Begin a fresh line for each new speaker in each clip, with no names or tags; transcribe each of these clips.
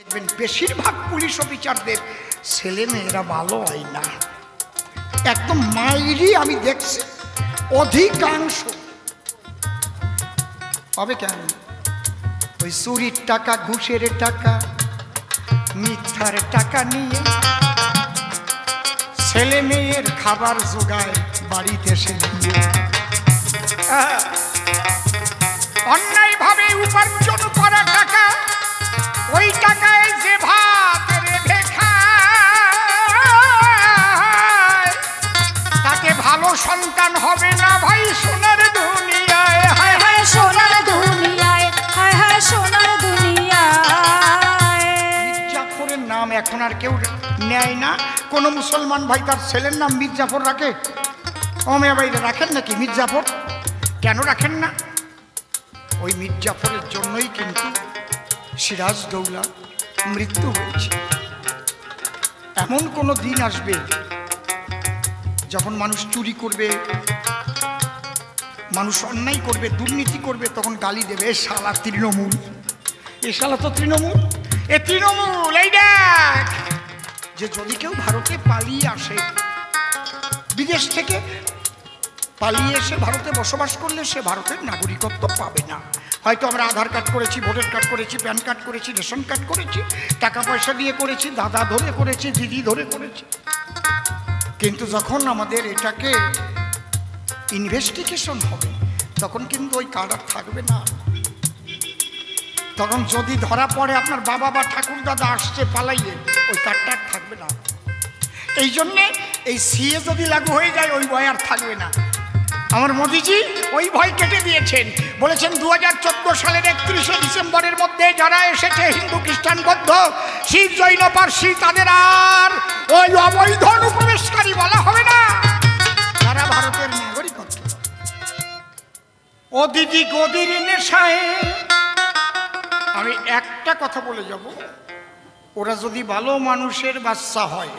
দেখবেন বেশিরভাগ পুলিশ অফিসারদের ছেলে মেয়েরা ভালো হয় না, একদম মাইরি আমি দেখছি অধিকাংশ। হবে কেন? ওই চুরির টাকা, ঘুষের টাকা, মিথ্যার টাকা নিয়ে ছেলে মেয়ের খাবার জোগায় বাড়িতে এসে দিয়ে অন্যায় ভাবে উপার্জন করা টাকা, ওই টাকায় যে ভাত রেখে খায় তাতে ভালো সন্তান হবে না ভাই সোনার দুনিয়ায়। হায় হায় সোনার দুনিয়ায়, হায় হায় সোনার দুনিয়ায়। মির্জাফরের নাম এখন আর কেউ নেয় না। কোন মুসলমান ভাই তার ছেলের নাম মির্জাফর রাখে? ওমিয়া ভাইরা রাখেন নাকি মির্জাফর? কেন রাখেন না? ওই মির্জাফরের জন্যই কিন্তু সিরাজদৌল্লা মৃত্যু হয়েছে। এমন কোনো দিন আসবে যখন মানুষ চুরি করবে, মানুষ অন্যায় করবে, দুর্নীতি করবে, তখন গালি দেবে এ শালা তৃণমূল, এ শালা তো তৃণমূল, এ তৃণমূল। এই দেখ, যে যদি কেউ ভারতে পালিয়ে আসে, বিদেশ থেকে পালিয়ে এসে ভারতে বসবাস করলে সে ভারতের নাগরিকত্ব পাবে না। হয়তো আমরা আধার কার্ড করেছি, ভোটার কার্ড করেছি, প্যান কার্ড করেছি, রেশন কার্ড করেছি, টাকা পয়সা দিয়ে করেছি, দাদা ধরে করেছি, দিদি ধরে করেছি, কিন্তু যখন আমাদের এটাকে ইনভেস্টিগেশন হবে তখন কিন্তু ওই কার্ড আর থাকবে না। তখন যদি ধরা পড়ে আপনার বাবা বা ঠাকুর দাদা আসছে পালাইয়ে, ওই কার্ডটা আর থাকবে না। এই জন্যে এই সিএ যদি লাগু হয়ে যায় ওই ভয় আর থাকবে না। আমার মোদিজি ওই ভয় কেটে দিয়েছেন, বলেছেন 2014 সালের 31শে ডিসেম্বরের মধ্যে যারা এসেছে হিন্দু, খ্রিস্টান, বৌদ্ধ, শিখ, জৈন, পার্সি, তাদের আর ওই অবৈধ অনুপ্রবেশকারী বলা হবে না, তারা ভারতের নাগরিকত্ব। ও দিদি গদির নেশায় আমি একটা কথা বলে যাব, ওরা যদি ভালো মানুষের বাচ্চা হয়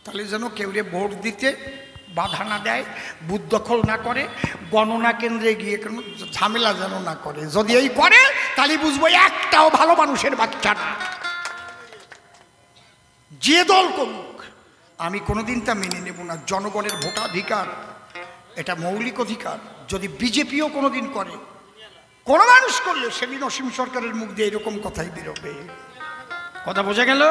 তাহলে যেন কেউ ভোট দিতে বাধা না দেয়, বুথ দখল না করে, গণনা কেন্দ্রে গিয়ে কোনো ঝামেলা যেন না করে। যদি এই করে তাহলে বুঝবো একটাও ভালো মানুষের বাচ্চা না। যে দল করুক আমি কোনোদিন তা মেনে নেব না। জনগণের ভোটাধিকার এটা মৌলিক অধিকার। যদি বিজেপিও কোনোদিন করে, কোনো মানুষ করলে, সেদিন অসীম সরকারের মুখ দিয়ে এরকম কথাই বেরোবে। কথা বোঝা গেল?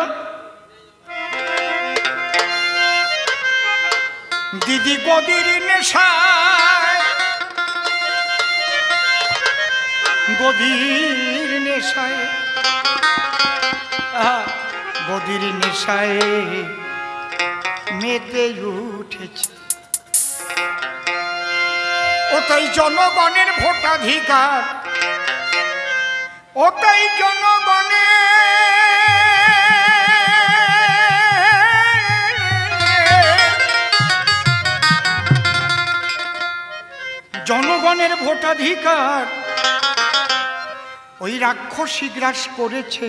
দিদি গদির নেশায়, গদির নেশায়, গদির নেশায় মেতে উঠেছে। ওটাই জনগণের ভোটাধিকার, ওটাই জনগণের জনগণের ভোটাধিকার। ওই রাক্ষসী গ্রাস করেছে,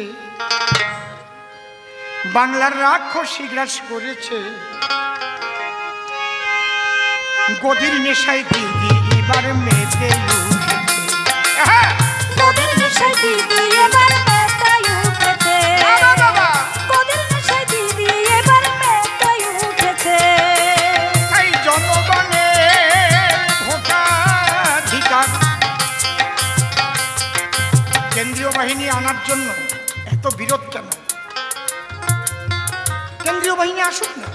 বাংলার রাক্ষসী গ্রাস করেছে। গদির নেশায় দিদি এবার মেতে উঠেছে, গদির নেশায় দিদি এবার মেতে উঠেছে, গদির নেশায় দিদি এবার মেতে উঠেছে। এই জনগণের ভোটাধিকার। কেন্দ্রীয় বাহিনী আনার জন্য এত বিরোধ কেন? কেন্দ্রীয় বাহিনী আসুক না।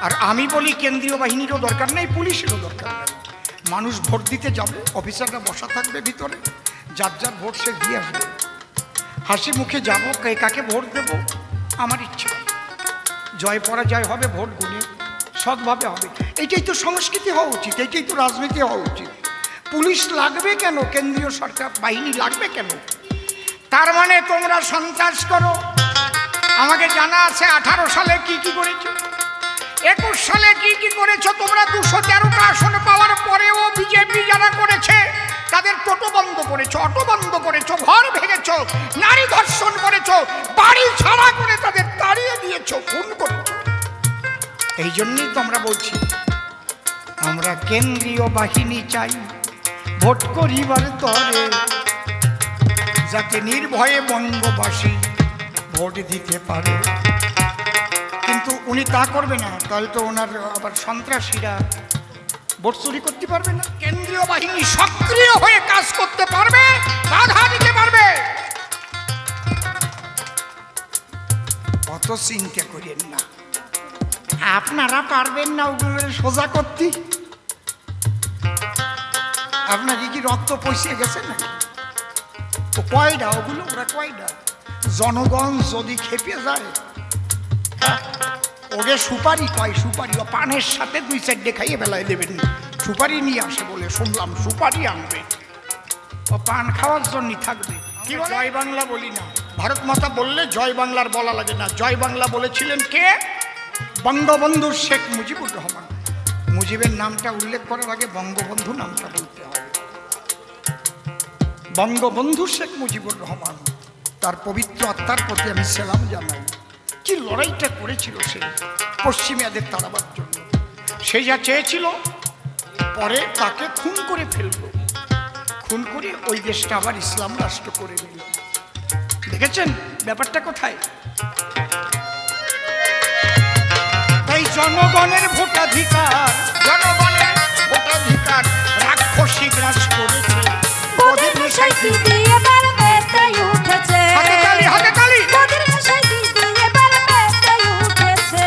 আর আমি বলি কেন্দ্রীয় বাহিনীরও দরকার নেই, পুলিশেরও দরকার নেই। মানুষ ভোট দিতে যাবে, অফিসাররা বসা থাকবে ভিতরে, যার যার ভোট সে দিয়ে আসবে। হাসি মুখে যাবো, কাকে ভোট দেব আমার ইচ্ছা, জয় পরাজয় হবে ভোট গুনে, সৎভাবে হবে। এইটাই তো সংস্কৃতি হওয়া উচিত, এইটাই তো রাজনীতি হওয়া উচিত। পুলিশ লাগবে কেন? কেন্দ্রীয় সরকার বাহিনী লাগবে কেন? তার মানে তোমরা সন্ত্রাস করো। আমাকে জানা আছে 18 সালে কি কি করেছো, 21 সালে কি কি করেছো তোমরা। 213টা আসন পাওয়ার পরেও বিজেপি যারা করেছে তাদের টোটো বন্ধ করেছো, অটো বন্ধ করেছো, ঘর ভেঙেছো, নারী ধর্ষণ করেছো, বাড়ি ছাড়া করে তাদের তাড়িয়ে দিয়েছো, খুন করেছো। এই জন্যই তো আমরা বলছি আমরা কেন্দ্রীয় বাহিনী চাই ভোট করিবার তরে, যাতে নির্ভয়ে বঙ্গবাসী ভোট দিতে পারে। কিন্তু উনি তা করবে না, তাহলে তো ওনার আবার সন্ত্রাসীরা ভোট চুরি করতে পারবে না। কেন্দ্রীয় বাহিনী সক্রিয় হয়ে কাজ করতে পারবে, বাধা দিতে পারবে। অত চিন্তা করেন না, আপনারা পারবেন না ওগুলো সোজা করতে। আপনাকে কি রক্ত পয়সে গেছে না? তো কয়টা ওগুলো, ওরা কয়টা? জনগণ যদি খেপে যায়, ওকে সুপারি কয়, সুপারি ও পানের সাথে 2-4 খাইয়ে বেলায় দেবেন। সুপারি নিয়ে আসে বলে শুনলাম, সুপারি আনবে, ও পান খাওয়ার জন্যই থাকবে। কি জয় বাংলা বলি না, ভারত মাতা বললে জয় বাংলার বলা লাগে না। জয় বাংলা বলেছিলেন কে? বঙ্গবন্ধু শেখ মুজিবুর রহমান। মুজিবের নামটা উল্লেখ করার আগে বঙ্গবন্ধু নামটা বলতে হবে। বঙ্গবন্ধু শেখ মুজিবুর রহমান, তার পবিত্র আত্মার প্রতি আমি সালাম জানাই। কি লড়াইটা করেছিল সে পশ্চিমিয়াদের তাড়াবার জন্য। সে যা চেয়েছিল, পরে তাকে খুন করে ফেললো, খুন করে ওই দেশটা আবার ইসলাম রাষ্ট্র করে নিল। দেখেছেন ব্যাপারটা কোথায়? তাই জনগণের ভোটাধিকার, জনগণের ভোটাধিকার রাক্ষসী গ্রাস করেছে।
ওদের মিশাইতে দিয়ে বার মেটাই উঠেছে,
হাতে তালি, হাতে তালি।
ওদের মিশাইতে দিয়ে বার মেটাই উঠেছে।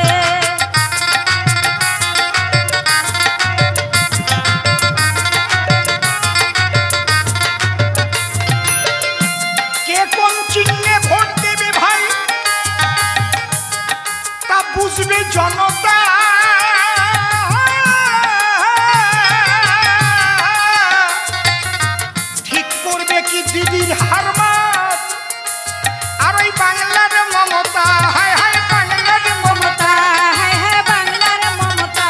কে কোন চিহ্নে ভোট দেবে ভাই, তা বুঝবে জনতা। ঠিক করবে কি দিদির হারমাত, আর ওই বাংলার মমতা। হায় হায় বাংলার মমতা,
হায় হায় বাংলার মমতা।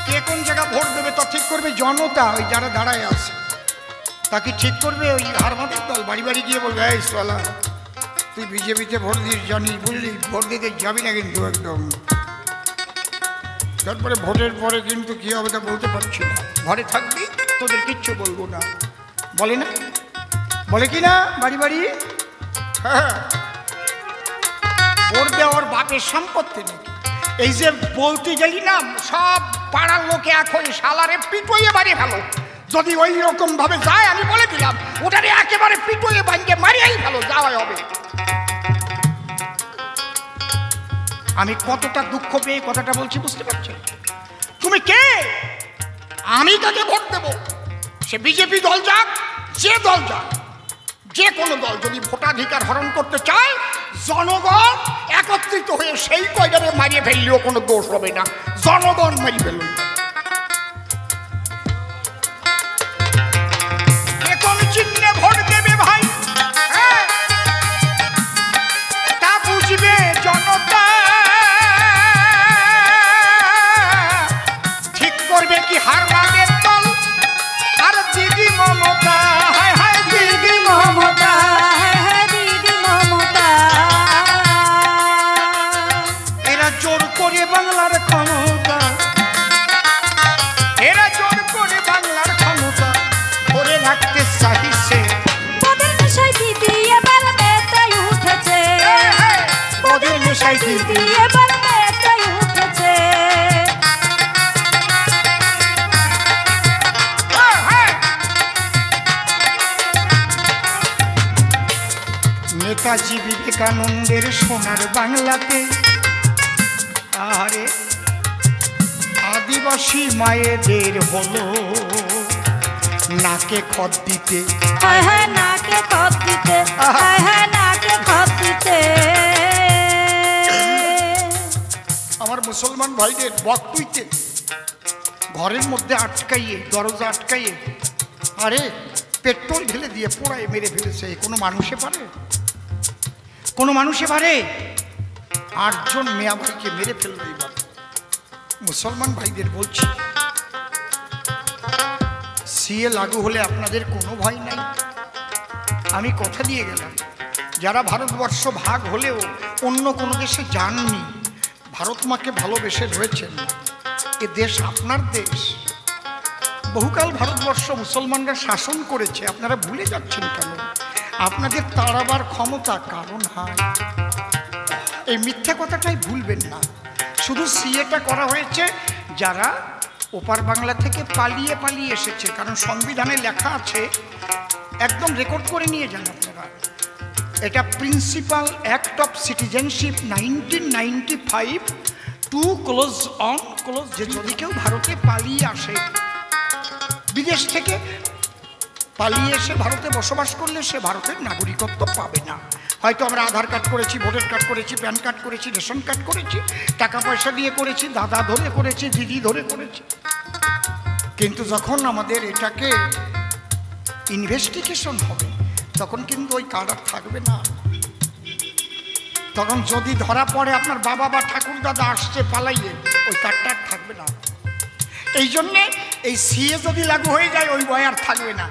কে কোন জায়গা ভোট দেবে তা ঠিক করবে জনতা। ওই যারা দাঁড়ায় আছে তাকে ঠিক করবে ওই হারমাতের দল। বাড়ি বাড়ি গিয়ে বলবে, এই সালা তুই বিজেপিতে ভোট দিস, জানিস, বুঝলি, ভোট দিতে যাবি না কিন্তু একদম। তারপরে ভোটের পরে কিন্তু কি হবে তা বলতে পারছি না। ঘরে থাকবি, তোদের কিচ্ছু বলবো না, বলে না? বলে কি না বাড়ি বাড়ি? হ্যাঁ, ভোট দেওয়ার বাপের সম্পত্তি নেই। এই যে বলতে গেলি না, সব পাড়ার লোকে এখন শালারে পিটুইয়ে বাড়িয়ে ফেলো। যদি ওই রকম ভাবে যায়, আমি বলে দিলাম ওটারে একেবারে পিটুইয়ে বাড়িয়ে মারিয়াই ফেলো, যাওয়াই হবে। আমি কতটা দুঃখ পেয়ে কথাটা বলছি বুঝতে পারছো? তুমি কে? আমি তাকে ভোট দেব, সে বিজেপি দল যাক, যে দল যাক, যে কোনো দল যদি ভোটাধিকার হরণ করতে চায়, জনগণ একত্রিত হয়ে সেই কয়টারে মারিয়ে ফেললেও কোনো দোষ হবে না। জনগণ মারি ফেলল। কোন চিহ্নে ভোট দেবে ভাই, তা বুঝবে জনতা। ঠিক করবে কি হারমানের দল আর দিদি মমতা। হায় হায় দিদি মমতা,
হায় হায় দিদি মমতা।
এরা জোর করে বাংলার ক্ষমতা, এরা জোর করে বাংলার ক্ষমতা ধরে রাখতে চাইছে।
ওদের মিশাইতে দিয়ে বার মেটাই উঠেছে,
ওদের মিশাইতে
দিয়ে বার মেটাই উঠেছে।
নেতাজি বিবেকানন্দের সোনার বাংলাতে, আরে আদিবাসী মায়েদের হলো নাকে খত দিতে।
হায় হায় নাকে খত দিতে, হায় হায় নাকে খত দিতে।
আমার মুসলমান ভাইদের বক্তুইতে ঘরের মধ্যে আটকাইয়ে, দরজা আটকাইয়ে, আরে পেট্রোল ঢেলে দিয়ে পোড়ায় মেরে ফেলেছে। কোনো মানুষে পারে? কোনো মানুষে পারে? 8 জন মেয়া ভাইকে মেরে ফেলবে। এবার মুসলমান ভাইদের বলছি, সিএ লাগু হলে আপনাদের কোনো ভয় নাই। আমি কথা দিয়ে গেলাম, যারা ভারতবর্ষ ভাগ হলেও অন্য কোনো দেশে যাননি, ভারত মাকে ভালোবেসে রয়েছেন। এ দেশ আপনার দেশ। বহুকাল ভারতবর্ষ মুসলমানরা শাসন করেছে, আপনারা ভুলে যাচ্ছেন কেন? আপনাদের তাড়াবার ক্ষমতা কারণ হয়। এই মিথ্যা কথাটাই ভুলবেন না। শুধু সিএটা করা হয়েছে যারা ওপার বাংলা থেকে পালিয়ে পালিয়ে এসেছে, কারণ সংবিধানে লেখা আছে, একদম রেকর্ড করে নিয়ে যান আপনারা, এটা principal act of citizenship 1995 to clause on clause, যে যদি কেউ ভারতে পালিয়ে আসে, বিদেশ থেকে পালিয়ে এসে ভারতে বসবাস করলে সে ভারতের নাগরিকত্ব পাবে না। হয়তো আমরা আধার কার্ড করেছি, ভোটার কার্ড করেছি, প্যান কার্ড করেছি, রেশন কার্ড করেছি, টাকা পয়সা দিয়ে করেছি, দাদা ধরে করেছি, দিদি ধরে করেছি, কিন্তু যখন আমাদের এটাকে ইনভেস্টিগেশন হবে তখন কিন্তু ওই কার্ড আর থাকবে না। তখন যদি ধরা পড়ে আপনার বাবা বা ঠাকুর দাদা আসছে পালাইয়ে, ওই কার্ডটা আর থাকবে না। এই জন্যে এই সিএ যদি লাগু হয়ে যায় ওই ভয় আর থাকবে না।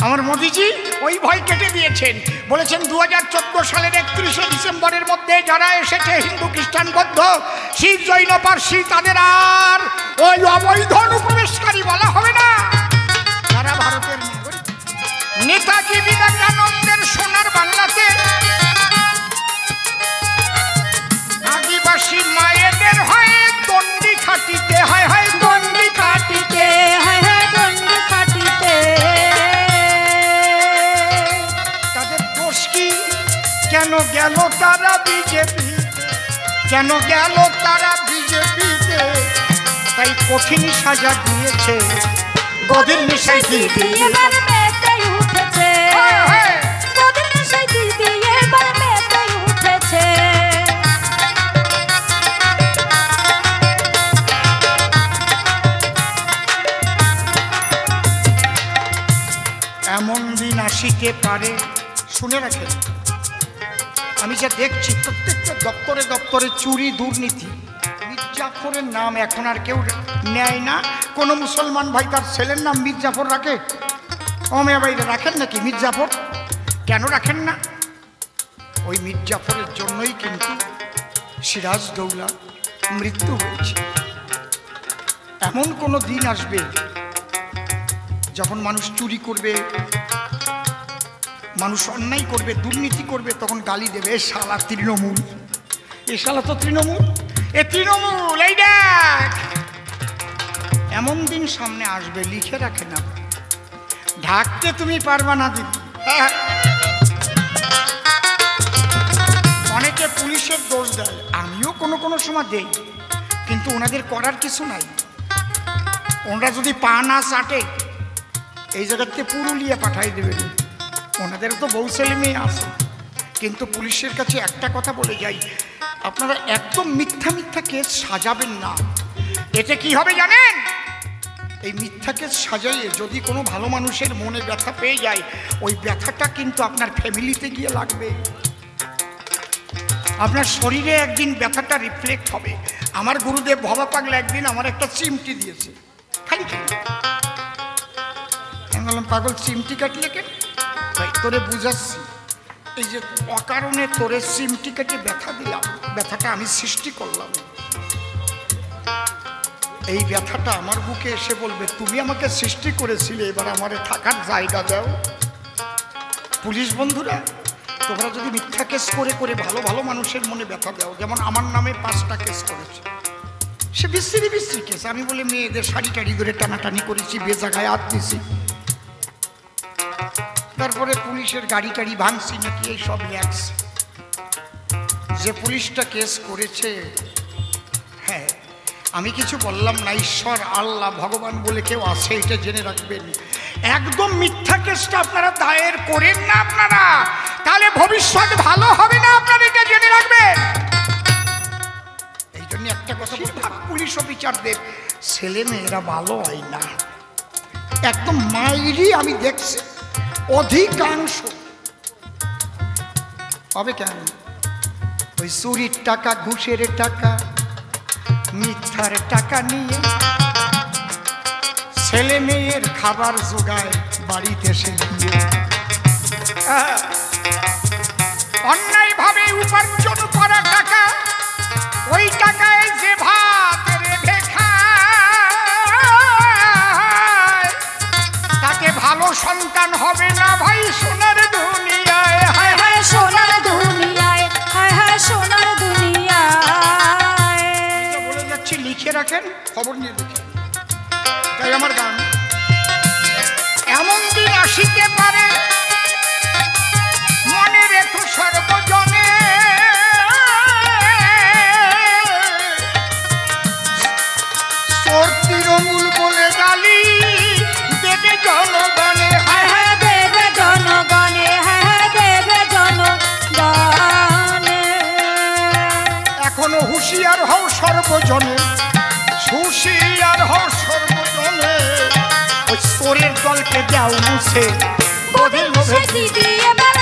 আমার মোদিজি ওই ভয় কেটে দিয়েছেন, বলেছেন 2014 সালের 31শে ডিসেম্বরের মধ্যে যারা এসেছে হিন্দু খ্রিস্টান বৌদ্ধ শিখ জৈন পার্সি, তাদের আর ওই অবৈধ অনুপ্রবেশকারী বলা হবে না, তারা ভারতের নাগরিক। নেতাজি বিবেকানন্দের সোনার বাংলাতে আদিবাসী মায়েদের হয়ে দণ্ডি খাটিতে, হয় হয় দণ্ডি খাটিতে,
হয় হয় দণ্ডি খাটিতে।
তাদের দোষ কি? কেন গেল তারা বিজেপি, কেন গেল তারা বিজেপিতে? তাই কঠিন সাজা দিয়েছে গদির মিশাই দিদি।
এবার মেতে উঠেছে, গদির মিশাই দিদি এবার মেতে উঠেছে।
এমন দিন আসিতে পারে, শুনে রাখেন, আমি যা দেখছি প্রত্যেকটা দপ্তরে দপ্তরে চুরি দুর্নীতি। মির্জাফরের নাম এখন আর কেউ নেয় না। কোনো মুসলমান ভাই তার ছেলের নাম মির্জাফর রাখে? অমিয়া ভাই রাখেন নাকি মির্জাফর? কেন রাখেন না? ওই মির্জাফরের জন্যই কিন্তু সিরাজদৌল্লা মৃত্যু হয়েছে। এমন কোনো দিন আসবে যখন মানুষ চুরি করবে, মানুষ অন্যায় করবে, দুর্নীতি করবে, তখন গালি দেবে, এ শালা তৃণমূল, এ শালা তো তৃণমূল, এ তৃণমূল, এই দেখ। এমন দিন সামনে আসবে, লিখে রাখে না, ঢাকতে তুমি পারবা না দিদি। অনেকে পুলিশের দোষ দেয়, আমিও কোনো কোনো সময় দেই, কিন্তু ওনাদের করার কিছু নাই। ওনারা যদি পা না চাটে এই জায়গাতে পুরুলিয়া পাঠাই দেবেন, ওনাদের তো বউ ছেলে মেয়ে আছে। কিন্তু পুলিশের কাছে একটা কথা বলে যাই, আপনারা একদম মিথ্যা মিথ্যা কেস সাজাবেন না। এতে কি হবে জানেন? এই মিথ্যা কেস সাজাইয়ে যদি কোনো ভালো মানুষের মনে ব্যথা পেয়ে যায়, ওই ব্যথাটা কিন্তু আপনার ফ্যামিলিতে গিয়ে লাগবে, আপনার শরীরে একদিন ব্যথাটা রিফ্লেক্ট হবে। আমার গুরুদেব ভবা পাগলা একদিন আমার একটা চিমটি দিয়েছে, খালি খালি। আমি বললাম, পাগল চিমটি কাটলে কেন? ভাই তোরে বুঝাচ্ছি, এই যে অকারণে তোরে চিমটি কেটে ব্যথা দিলাম, ব্যথাটা আমি সৃষ্টি করলাম। এই ব্যথাটা আমার বুকে এসে বলবে, তুমি আমাকে সৃষ্টি করেছিলে, এবার আমারে থাকার জায়গা দাও। পুলিশ বন্ধুরা, তোমরা যদি মিথ্যা কেস করে করে ভালো ভালো মানুষের মনে ব্যথা দাও, যেমন আমার নামে 5টা কেস করেছে, সে বিশ্রী বিশ্রী কেস। আমি বলে মেয়েদের শাড়ি টাড়ি ধরে টানাটানি করেছি, বেজাগায় হাত দিছি, তারপরে পুলিশের গাড়ি টাড়ি ভাঙছি নাকি, এই সব ল্যাক্স। যে পুলিশটা কেস করেছে, হ্যাঁ আমি কিছু বললাম না, ঈশ্বর আল্লাহ ভগবান বলে কেউ আছে, এটা জেনে রাখবেন। একদম মিথ্যা কেসটা আপনারা দায়ের করেন না আপনারা, তাহলে ভবিষ্যৎ ভালো হবে না, আপনারা এটা জেনে রাখবেন। এই জন্য একটা কথা, পুলিশ অফিসারদের ছেলে মেয়েরা ভালো হয় না, একদম মাইরি আমি দেখছি অধিকাংশ। হবে কেন? ওই চুরির টাকা, ঘুষের টাকা, মিথ্যার টাকা নিয়ে ছেলে মেয়ের খাবার জোগায় বাড়িতে এসে দিয়ে, অন্যায় ভাবে উপার্জন করা টাকা, ওই টাকায় যে ভাত রেখে খায়, তাকে ভালো সন্তান হবে না ভাই সোনার দুনিয়া। লিখে রাখেন, খবর নিয়ে লিখেন। তাই আমার গান, এমন দিন আসিতে পারে মনে রেখো সর্বজনে, চোর তৃণমূল বলে গালি দেবে জনগণে,
হায় হায় দেবে জনগণে, হায় হায় দেবে জনগণে।
এখনো হুঁশিয়ার হও সর্বজনে, হুঁশিয়ার হও সর্বজনে, ওই চোরের দলকে দাও মুছে,
গভীর মুছে দিয়ে বেলা